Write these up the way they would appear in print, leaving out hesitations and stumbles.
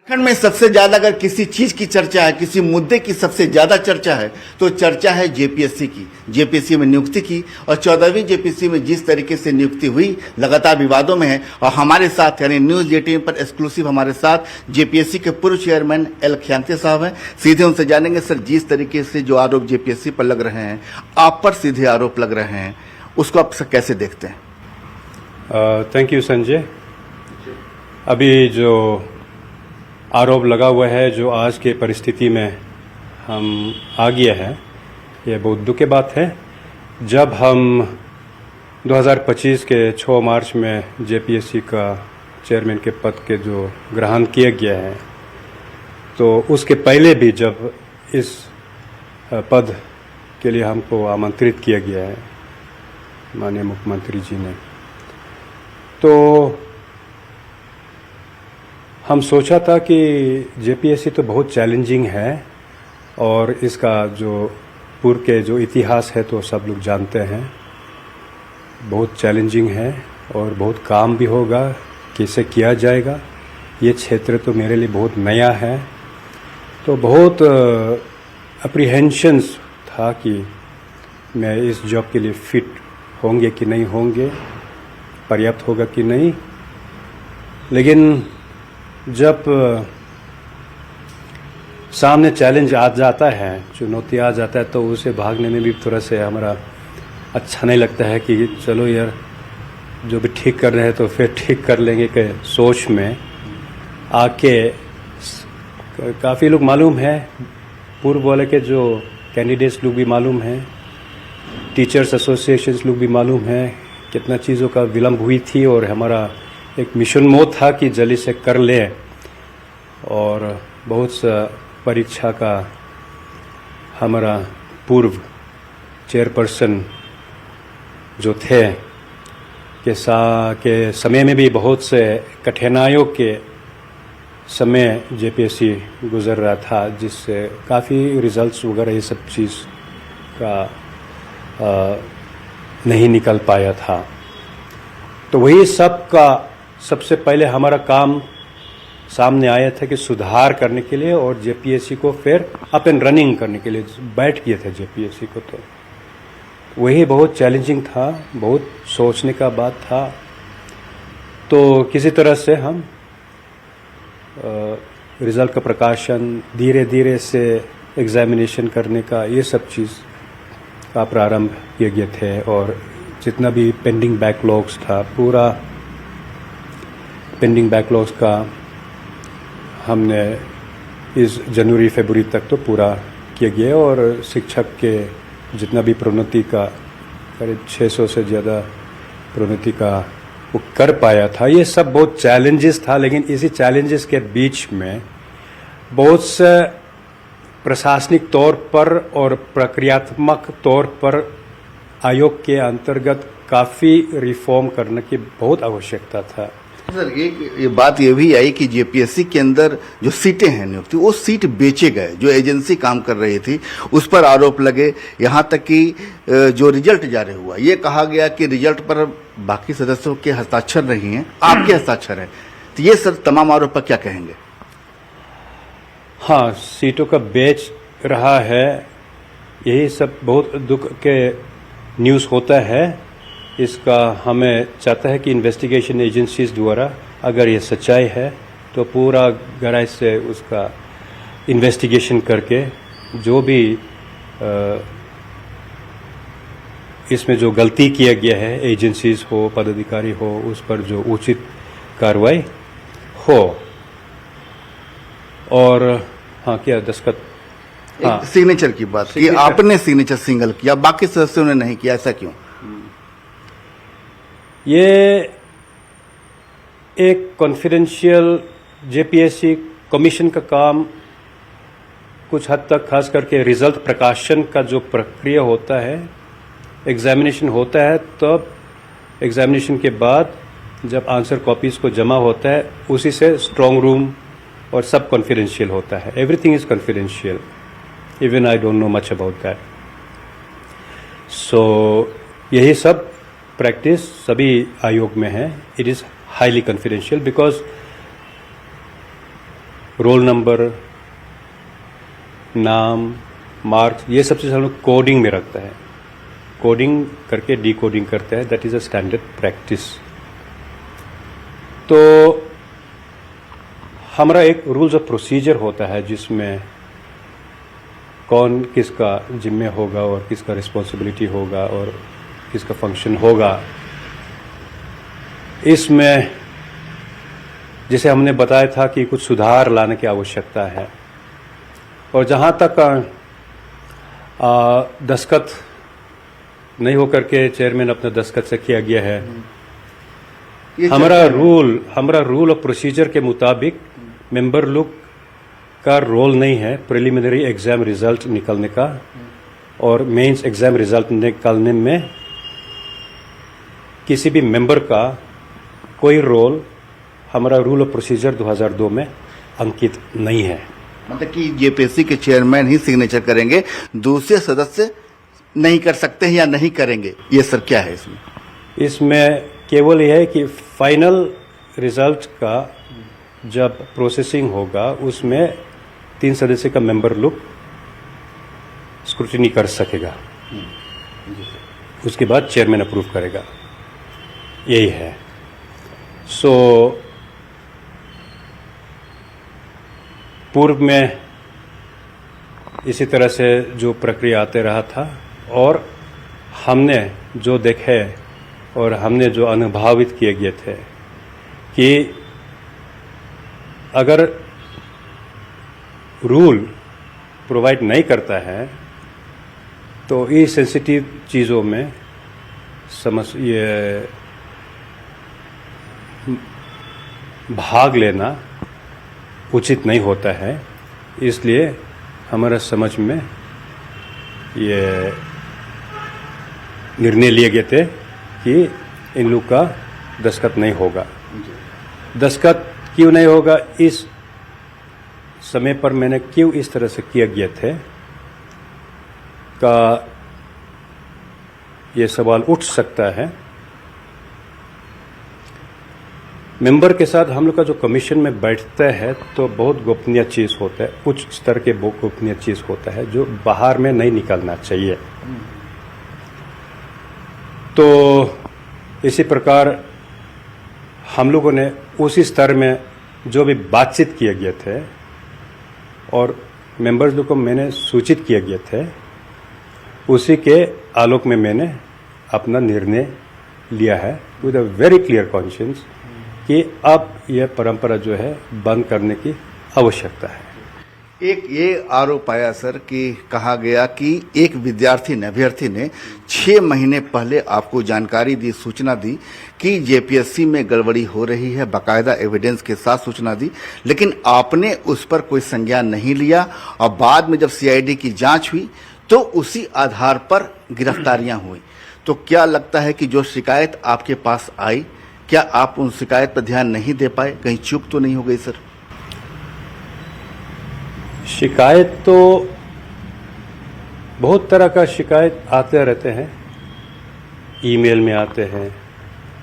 झारखंड में सबसे ज्यादा अगर किसी चीज की चर्चा है, किसी मुद्दे की सबसे ज्यादा चर्चा है तो चर्चा है जेपीएससी की, जेपीएससी में नियुक्ति की। और 14वीं जेपीएससी में जिस तरीके से नियुक्ति हुई लगातार विवादों में है। और हमारे साथ यानी न्यूज 18 पर एक्सक्लूसिव हमारे साथ जेपीएससी के पूर्व चेयरमैन एल खियांते साहब हैं। सीधे उनसे जानेंगे, सर जिस तरीके से जो आरोप जेपीएससी पर लग रहे हैं, आप पर सीधे आरोप लग रहे हैं, उसको आप कैसे देखते हैं? Thank you Sanjay. अभी जो आरोप लगा हुआ है, जो आज के परिस्थिति में हम आ गया है, ये बहुत दुख की बात है। जब हम 2025 के 6 मार्च में जेपीएससी का चेयरमैन के पद के जो ग्रहण किया गया है, तो उसके पहले भी जब इस पद के लिए हमको आमंत्रित किया गया है माननीय मुख्यमंत्री जी ने, तो हम सोचा था कि जेपीएससी तो बहुत चैलेंजिंग है और इसका जो पूर्व के जो इतिहास है तो सब लोग जानते हैं, बहुत चैलेंजिंग है और बहुत काम भी होगा, कैसे किया जाएगा। ये क्षेत्र तो मेरे लिए बहुत नया है, तो बहुत अप्रीहेंशंस था कि मैं इस जॉब के लिए फिट होंगे कि नहीं होंगे, पर्याप्त होगा कि नहीं। लेकिन जब सामने चैलेंज आ जाता है, चुनौती आ जाता है, तो उसे भागने में भी थोड़ा से हमारा अच्छा नहीं लगता है कि चलो यार जो भी ठीक कर रहे हैं तो फिर ठीक कर लेंगे के सोच में आके काफ़ी लोग मालूम है, पूर्व वाले के जो कैंडिडेट्स लोग भी मालूम हैं, टीचर्स एसोसिएशंस लोग भी मालूम है कितना चीज़ों का विलम्ब हुई थी। और हमारा एक मिशन मोड था कि जल्दी से कर लें, और बहुत सा परीक्षा का हमारा पूर्व चेयरपर्सन जो थे के समय में भी बहुत से कठिनाइयों के समय जेपीएससी गुजर रहा था, जिससे काफ़ी रिजल्ट्स वगैरह ये सब चीज़ का नहीं निकल पाया था। तो वही सब का सबसे पहले हमारा काम सामने आया था कि सुधार करने के लिए और जेपीएससी को फिर अप एंड रनिंग करने के लिए बैठ गए थे जेपीएससी को। तो वही बहुत चैलेंजिंग था, बहुत सोचने का बात था। तो किसी तरह से हम रिजल्ट का प्रकाशन, धीरे धीरे से एग्जामिनेशन करने का, ये सब चीज़ का प्रारंभ किए गए थे। और जितना भी पेंडिंग बैकलॉग्स था, पूरा पेंडिंग बैकलॉग्स का हमने इस जनवरी फरवरी तक तो पूरा किया गया। और शिक्षक के जितना भी प्रोन्नति का करीब 600 से ज़्यादा प्रोन्नति का वो कर पाया था। ये सब बहुत चैलेंजेस था, लेकिन इसी चैलेंजेस के बीच में बहुत से प्रशासनिक तौर पर और प्रक्रियात्मक तौर पर आयोग के अंतर्गत काफ़ी रिफॉर्म करने की बहुत आवश्यकता था। सर ये बात ये भी आई कि जेपीएससी के अंदर जो सीटें हैं नियुक्ति, वो सीट बेचे गए, जो एजेंसी काम कर रही थी उस पर आरोप लगे। यहाँ तक कि जो रिजल्ट जारी हुआ, ये कहा गया कि रिजल्ट पर बाकी सदस्यों के हस्ताक्षर नहीं है, आपके हस्ताक्षर है। तो ये सर तमाम आरोप पर क्या कहेंगे? हाँ, सीटों का बेच रहा है, यही सब बहुत दुख के न्यूज़ होता है। इसका हमें चाहता है कि इन्वेस्टिगेशन एजेंसीज द्वारा अगर ये सच्चाई है तो पूरा गहराई से उसका इन्वेस्टिगेशन करके जो भी इसमें जो गलती किया गया है, एजेंसीज हो, पदाधिकारी हो, उस पर जो उचित कार्रवाई हो। और हाँ, क्या दस्तखत, हाँ, सिग्नेचर की बात कि आपने सिग्नेचर सिंगल किया, बाकी सदस्यों ने नहीं किया, ऐसा क्यों? ये एक कॉन्फिडेंशियल जेपीएससी कमीशन का काम कुछ हद तक, खास करके रिजल्ट प्रकाशन का जो प्रक्रिया होता है, एग्जामिनेशन होता है, तब एग्जामिनेशन के बाद जब आंसर कॉपीज को जमा होता है, उसी से स्ट्रांग रूम और सब कॉन्फिडेंशियल होता है। Everything is confidential, even I don't know much about that. So यही सब प्रैक्टिस सभी आयोग में है। It is highly confidential because roll number, नाम, मार्क्स, ये सब चीज़ हम लोग कोडिंग में रखता है। कोडिंग करके डिकोडिंग करते हैं, that is a standard practice. तो हमारा एक रूल्स ऑफ प्रोसीजर होता है जिसमें कौन किसका जिम्मे होगा और किसका रिस्पॉन्सिबिलिटी होगा और किसका फंक्शन होगा। इसमें जैसे हमने बताया था कि कुछ सुधार लाने की आवश्यकता है, और जहाँ तक दस्तखत नहीं होकर के चेयरमैन अपने दस्तखत से किया गया है, हमारा रूल ऑफ प्रोसीजर के मुताबिक मेंबर लोग का रोल नहीं है प्रिलिमिनरी एग्जाम रिजल्ट निकलने का और मेंस एग्जाम रिजल्ट निकालने में किसी भी मेंबर का कोई रोल हमारा रूल ऑफ प्रोसीजर 2002 में अंकित नहीं है। मतलब कि जेपीएससी के चेयरमैन ही सिग्नेचर करेंगे, दूसरे सदस्य नहीं कर सकते हैं या नहीं करेंगे, ये सर क्या है इसमें? इसमें केवल यह है कि फाइनल रिजल्ट का जब प्रोसेसिंग होगा उसमें 3 सदस्य का मेंबर लोग स्क्रूटिनी कर सकेगा, उसके बाद चेयरमैन अप्रूव करेगा, यही है। सो पूर्व में इसी तरह से जो प्रक्रिया आते रहा था, और हमने जो देखे और हमने जो अनुभवित किए गए थे कि अगर रूल प्रोवाइड नहीं करता है तो ये सेंसिटिव चीज़ों में ये भाग लेना उचित नहीं होता है। इसलिए हमारा समझ में ये निर्णय लिए गए थे कि इन लोग का दस्तखत नहीं होगा। दस्तखत क्यों नहीं होगा, इस समय पर मैंने क्यों इस तरह से किया गया थे का ये सवाल उठ सकता है। मेंबर के साथ हम लोग का जो कमीशन में बैठता है तो बहुत गोपनीय चीज़ होता है, उच्च स्तर के गोपनीय चीज़ होता है जो बाहर में नहीं निकलना चाहिए। तो इसी प्रकार हम लोगों ने उसी स्तर में जो भी बातचीत किए गए थे और मेंबर्स लोग को मैंने सूचित किए गए थे, उसी के आलोक में मैंने अपना निर्णय लिया है with a very clear conscience कि अब यह परंपरा जो है बंद करने की आवश्यकता है। एक ये आरोप आया सर कि कहा गया कि एक विद्यार्थी ने, अभ्यर्थी ने 6 महीने पहले आपको जानकारी दी, सूचना दी कि जेपीएससी में गड़बड़ी हो रही है, बाकायदा एविडेंस के साथ सूचना दी, लेकिन आपने उस पर कोई संज्ञान नहीं लिया और बाद में जब सीआईडी की जांच हुई तो उसी आधार पर गिरफ्तारियां हुई। तो क्या लगता है कि जो शिकायत आपके पास आई, क्या आप उन शिकायत पर ध्यान नहीं दे पाए? कहीं चूक तो नहीं हो गई सर? शिकायत तो बहुत तरह का शिकायत आते रहते हैं, ईमेल में आते हैं,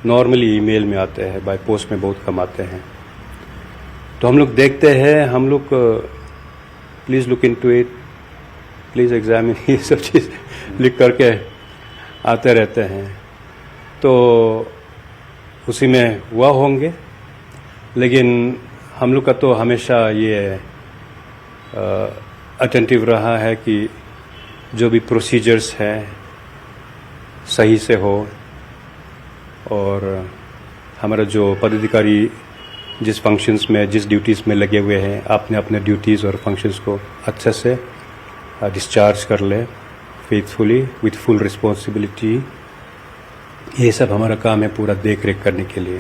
नॉर्मली ईमेल में आते हैं, बाय पोस्ट में बहुत कम आते हैं। तो हम लोग देखते हैं, हम लोग please look into it, please examine, ये सब चीज़ लिख करके आते रहते हैं। तो उसी में हुआ होंगे, लेकिन हम लोग का तो हमेशा ये अटेंटिव रहा है कि जो भी प्रोसीजर्स हैं सही से हो, और हमारा जो पदाधिकारी जिस फंक्शंस में, जिस ड्यूटीज़ में लगे हुए हैं, आपने अपने ड्यूटीज़ और फंक्शंस को अच्छे से डिस्चार्ज कर ले फेथफुली विथ फुल रिस्पॉन्सिबिलिटी। ये सब हमारा काम है पूरा देख रेख करने के लिए।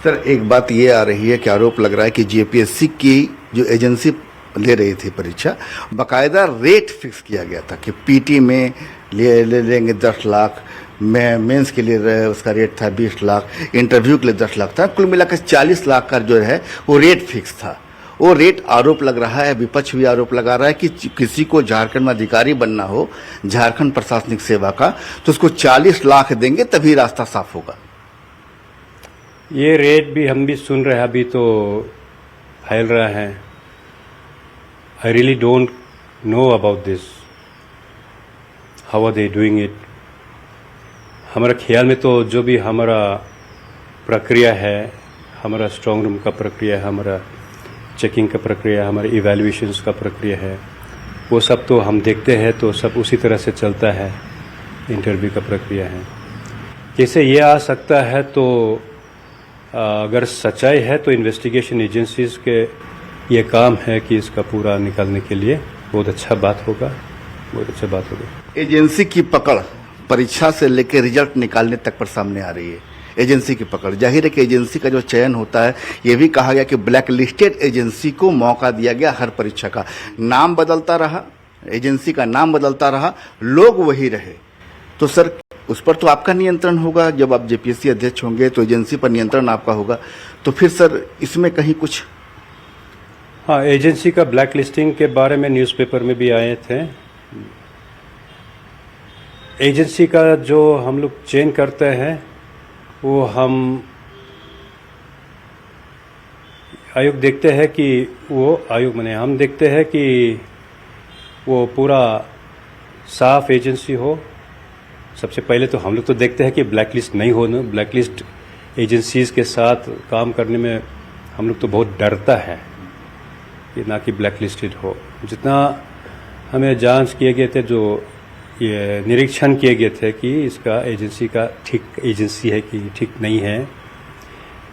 सर एक बात ये आ रही है कि आरोप लग रहा है कि जेपीएससी की जो एजेंसी ले रही थी परीक्षा, बाकायदा रेट फिक्स किया गया था कि पीटी में ले लेंगे 10 लाख, मेंस के लिए उसका रेट था 20 लाख, इंटरव्यू के लिए 10 लाख था, कुल मिलाकर 40 लाख का जो है वो रेट फिक्स था। वो रेट आरोप लग रहा है, विपक्ष भी आरोप लगा रहा है कि किसी को झारखंड में अधिकारी बनना हो, झारखंड प्रशासनिक सेवा का, तो उसको 40 लाख देंगे तभी रास्ता साफ होगा। ये रेट भी हम भी सुन रहे हैं। अभी तो फैल रहा है, I really don't know about this, how are they doing it. हमारा ख्याल में तो जो भी हमारा प्रक्रिया है, हमारा स्ट्रांग रूम का प्रक्रिया है, हमारा चेकिंग का प्रक्रिया, हमारे इवैल्यूएशंस का प्रक्रिया है, वो सब तो हम देखते हैं तो सब उसी तरह से चलता है। इंटरव्यू का प्रक्रिया है, कैसे ये आ सकता है तो अगर सच्चाई है तो इन्वेस्टिगेशन एजेंसीज के ये काम है कि इसका पूरा निकालने के लिए बहुत अच्छा बात होगा, बहुत अच्छा बात होगा। एजेंसी की पकड़ परीक्षा से लेकर रिजल्ट निकालने तक पर सामने आ रही है। एजेंसी की पकड़, जाहिर है कि एजेंसी का जो चयन होता है, ये भी कहा गया कि ब्लैक लिस्टेड एजेंसी को मौका दिया गया, हर परीक्षा का नाम बदलता रहा, एजेंसी का नाम बदलता रहा, लोग वही रहे। तो सर उस पर तो आपका नियंत्रण होगा, जब आप जेपीएससी अध्यक्ष होंगे तो एजेंसी पर नियंत्रण आपका होगा, तो फिर सर इसमें कहीं कुछ? हाँ, एजेंसी का ब्लैक लिस्टिंग के बारे में न्यूज़पेपर में भी आए थे। एजेंसी का जो हम लोग चयन करते हैं वो हम आयोग देखते हैं कि हम देखते हैं कि वो पूरा साफ एजेंसी हो। सबसे पहले तो हम लोग तो देखते हैं कि ब्लैक लिस्ट नहीं हो ना, ब्लैक लिस्ट एजेंसीज के साथ काम करने में हम लोग तो बहुत डरता है कि ना कि ब्लैक लिस्टेड हो। जितना हमें जांच किए गए थे, जो ये निरीक्षण किए गए थे कि इसका एजेंसी का ठीक एजेंसी है कि ठीक नहीं है,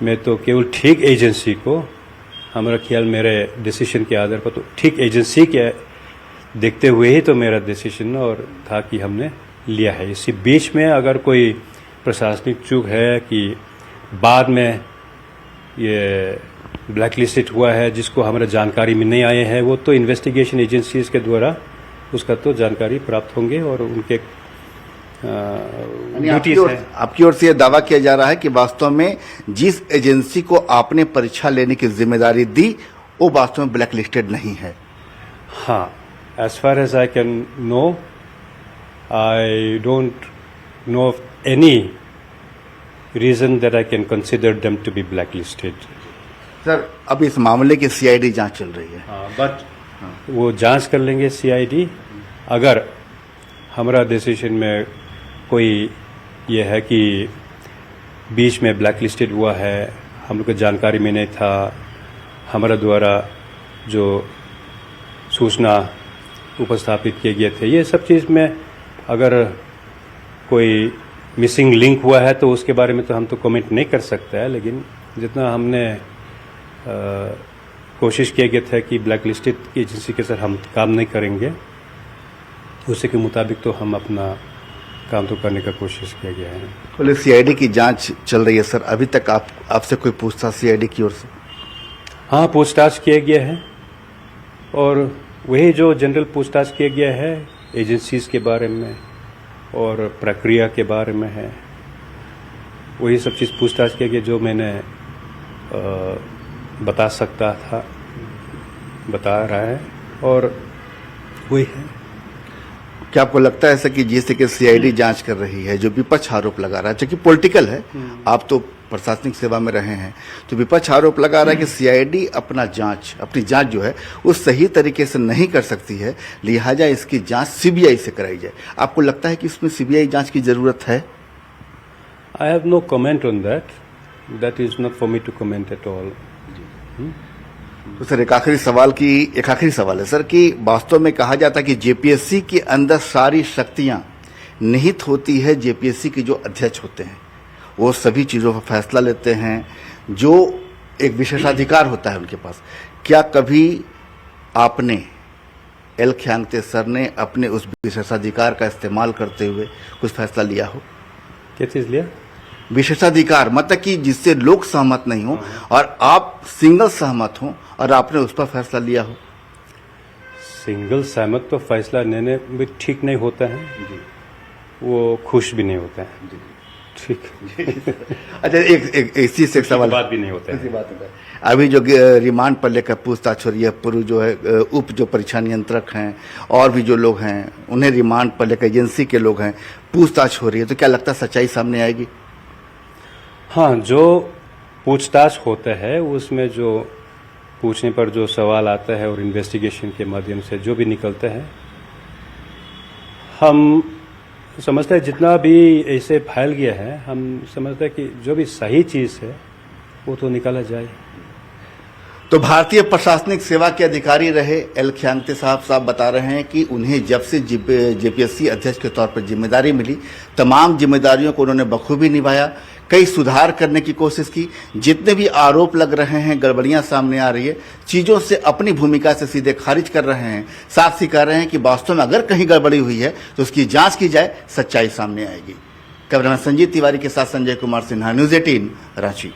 मैं तो केवल ठीक एजेंसी को, हमारा ख्याल मेरे डिसीजन के आधार पर तो ठीक एजेंसी के देखते हुए ही तो मेरा डिसीजन और था कि हमने लिया है। इसी बीच में अगर कोई प्रशासनिक चूक है कि बाद में ये ब्लैक लिस्टेड हुआ है जिसको हमारा जानकारी में नहीं आए हैं, वो तो इन्वेस्टिगेशन एजेंसीज के द्वारा उसका तो जानकारी प्राप्त होंगे और उनके ड्यूटीज है। आपकी ओर से यह दावा किया जा रहा है कि वास्तव में जिस एजेंसी को आपने परीक्षा लेने की जिम्मेदारी दी वो वास्तव में ब्लैक लिस्टेड नहीं है। हाँ, as far as I can know, I don't know of any reason that I can consider them to be blacklisted. Sir अब इस मामले की सीआईडी जांच चल रही है। बट वो जांच कर लेंगे सीआईडी। अगर हमारा डिसीजन में कोई ये है कि बीच में ब्लैक लिस्टेड हुआ है, हम लोग को जानकारी में नहीं था, हमारा द्वारा जो सूचना उपस्थापित किए गए थे, ये सब चीज़ में अगर कोई मिसिंग लिंक हुआ है तो उसके बारे में तो हम तो कमेंट नहीं कर सकते हैं। लेकिन जितना हमने कोशिश किए गए थे कि ब्लैक लिस्टेड की एजेंसी के साथ हम काम नहीं करेंगे, उसी के मुताबिक तो हम अपना काम तो करने का कोशिश किया गया है। बोले सीआईडी की जांच चल रही है सर, अभी तक आपसे कोई पूछताछ सीआईडी की ओर से? हाँ, पूछताछ किया गया है और वही जो जनरल पूछताछ किया गया है एजेंसीज के बारे में और प्रक्रिया के बारे में है, वही सब चीज़ पूछताछ किया गया जो मैंने बता सकता था, बता रहा है और वही है। क्या आपको लगता है ऐसा कि जिस तरीके सीआईडी जांच कर रही है, जो विपक्ष आरोप लगा रहा है, जो कि पॉलिटिकल है, आप तो प्रशासनिक सेवा में रहे हैं, तो विपक्ष आरोप लगा रहा है कि सीआईडी अपनी जांच जो है वो सही तरीके से नहीं कर सकती है, लिहाजा इसकी जांच सीबीआई से कराई जाए। आपको लगता है कि इसमें सीबीआई जांच की जरूरत है? I have no comment on that is not for me to comment at all. तो सर एक आखिरी सवाल है सर कि वास्तव में कहा जाता है कि जेपीएससी के अंदर सारी शक्तियां निहित होती है जेपीएससी के जो अध्यक्ष होते हैं, वो सभी चीज़ों पर फैसला लेते हैं, जो एक विशेषाधिकार होता है उनके पास। क्या कभी आपने एल ख्यांगते सर ने अपने उस विशेषाधिकार का इस्तेमाल करते हुए कुछ फैसला लिया हो? क्या चीज़ लिया? विशेषाधिकार, मतलब कि जिससे लोग सहमत नहीं हो और आप सिंगल सहमत हो और आपने उस पर फैसला लिया हो? सिंगल सहमत तो फैसला लेने भी ठीक नहीं होता है, वो खुश भी नहीं होता है। ठीक। अच्छा, एक इसी से एक सवाल बात भी नहीं होता है। बात है अभी जो रिमांड पर लेकर पूछताछ हो रही है, पूर्व जो है उप जो परीक्षा नियंत्रक हैं और भी जो लोग हैं, उन्हें रिमांड पर लेकर एजेंसी के लोग हैं, पूछताछ हो रही है, तो क्या लगता है सच्चाई सामने आएगी? हाँ, जो पूछताछ होता है उसमें जो पूछने पर जो सवाल आता है और इन्वेस्टिगेशन के माध्यम से जो भी निकलते हैं, हम समझते हैं जितना भी ऐसे फैल गया है, हम समझते हैं कि जो भी सही चीज़ है वो तो निकाला जाए। तो भारतीय प्रशासनिक सेवा के अधिकारी रहे एल ख्यांगते साहब बता रहे हैं कि उन्हें जब से जेपीएससी अध्यक्ष के तौर पर जिम्मेदारी मिली, तमाम जिम्मेदारियों को उन्होंने बखूबी निभाया, कई सुधार करने की कोशिश की। जितने भी आरोप लग रहे हैं, गड़बड़ियां सामने आ रही है, चीज़ों से अपनी भूमिका से सीधे खारिज कर रहे हैं, साफ सी कह रहे हैं कि वास्तव में अगर कहीं गड़बड़ी हुई है तो उसकी जांच की जाए, सच्चाई सामने आएगी। कैमरामैन संजीव तिवारी के साथ संजय कुमार सिन्हा, न्यूज़ 18, रांची।